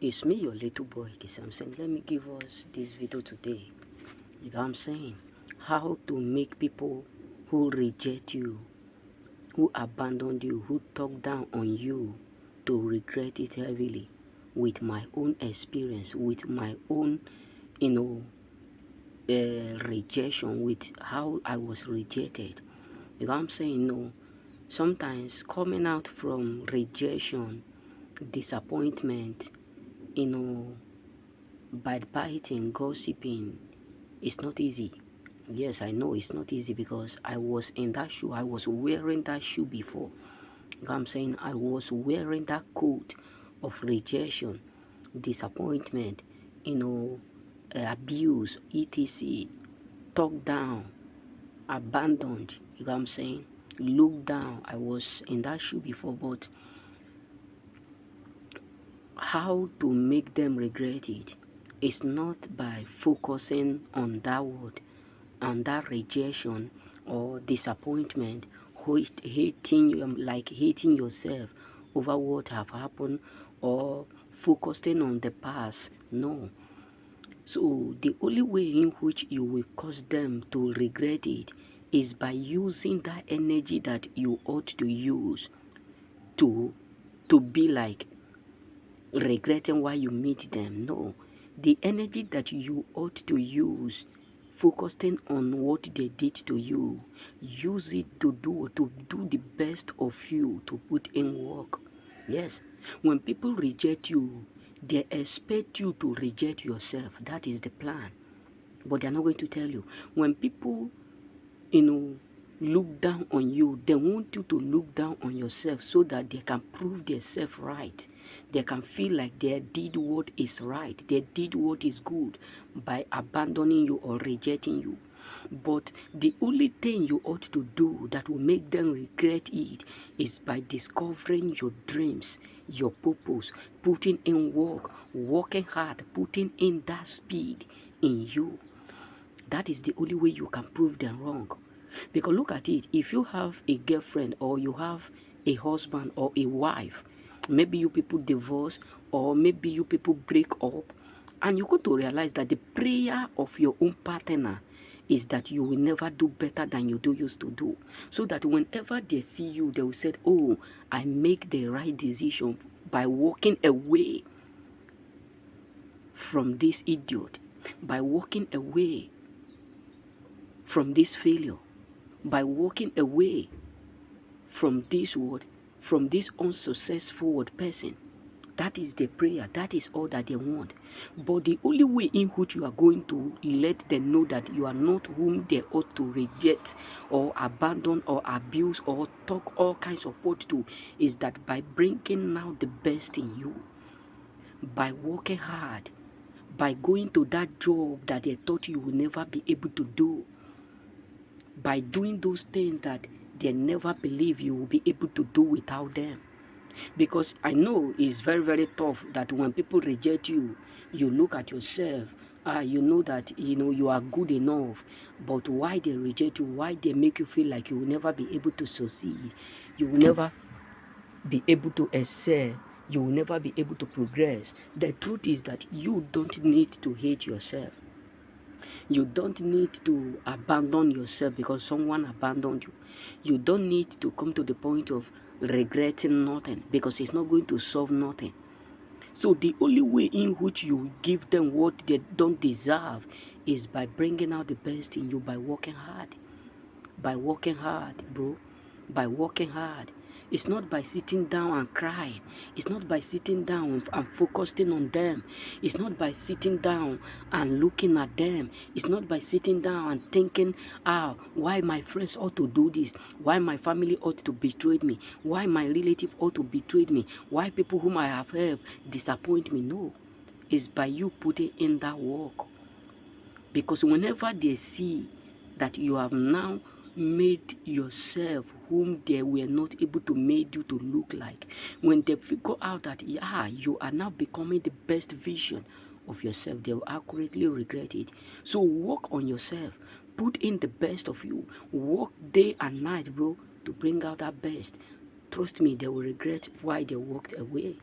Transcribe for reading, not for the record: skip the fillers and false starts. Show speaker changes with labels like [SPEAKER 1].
[SPEAKER 1] It's me, your little boy, Samson. Let me give us this video today. You know what I'm saying? How to make people who reject you, who abandoned you, who talk down on you to regret it heavily with my own experience, with my own, rejection, with how I was rejected. You know what I'm saying? No. Sometimes coming out from rejection, disappointment, you know, backbiting, gossiping, it's not easy. Yes, I know it's not easy because I was in that shoe. I was wearing that shoe before. You know what I'm saying? I was wearing that coat of rejection, disappointment, abuse, etc. Talked down, abandoned. You know what I'm saying? Looked down. I was in that shoe before, but how to make them regret it is not by focusing on that word and that rejection or disappointment, hating yourself over what have happened, or focusing on the past. No. So the only way in which you will cause them to regret it is by using that energy that you ought to use to be like regretting why you meet them. No, the energy that you ought to use focusing on what they did to you, use it to do the best of you, to put in work. Yes, when people reject you, they expect you to reject yourself. That is the plan, but they're not going to tell you. When people look down on you, they want you to look down on yourself so that they can prove themselves right. They can feel like they did what is right, they did what is good by abandoning you or rejecting you. But the only thing you ought to do that will make them regret it is by discovering your dreams, your purpose, putting in work, working hard, putting in that speed in you. That is the only way you can prove them wrong. Because look at it, if you have a girlfriend or you have a husband or a wife, maybe you people divorce or maybe you people break up, and you're going to realize that the prayer of your own partner is that you will never do better than you used to do. So that whenever they see you, they will say, oh, I make the right decision by walking away from this idiot, by walking away from this failure, by walking away from this word, from this unsuccessful word person. That is the prayer. That is all that they want. But the only way in which you are going to let them know that you are not whom they ought to reject or abandon or abuse or talk all kinds of words to is that by bringing out the best in you, by working hard, by going to that job that they thought you will never be able to do, by doing those things that they never believe you will be able to do without them. Because I know it's very, very tough that when people reject you, you look at yourself, you know that you are good enough, but why they reject you, why they make you feel like you will never be able to succeed, you will never be able to excel, you will never be able to progress. The truth is that you don't need to hate yourself. You don't need to abandon yourself because someone abandoned you. You don't need to come to the point of regretting nothing because it's not going to solve nothing. So the only way in which you give them what they don't deserve is by bringing out the best in you, by working hard. By working hard, bro. By working hard. It's not by sitting down and crying. It's not by sitting down and focusing on them. It's not by sitting down and looking at them. It's not by sitting down and thinking, why my friends ought to do this? Why my family ought to betray me? Why my relative ought to betray me? Why people whom I have helped disappoint me? No. It's by you putting in that work. Because whenever they see that you have now made yourself whom they were not able to make you to look like, when they figure out that you are now becoming the best vision of yourself, they will accurately regret it. So work on yourself, put in the best of you, work day and night, bro, to bring out that best. Trust me, they will regret why they walked away.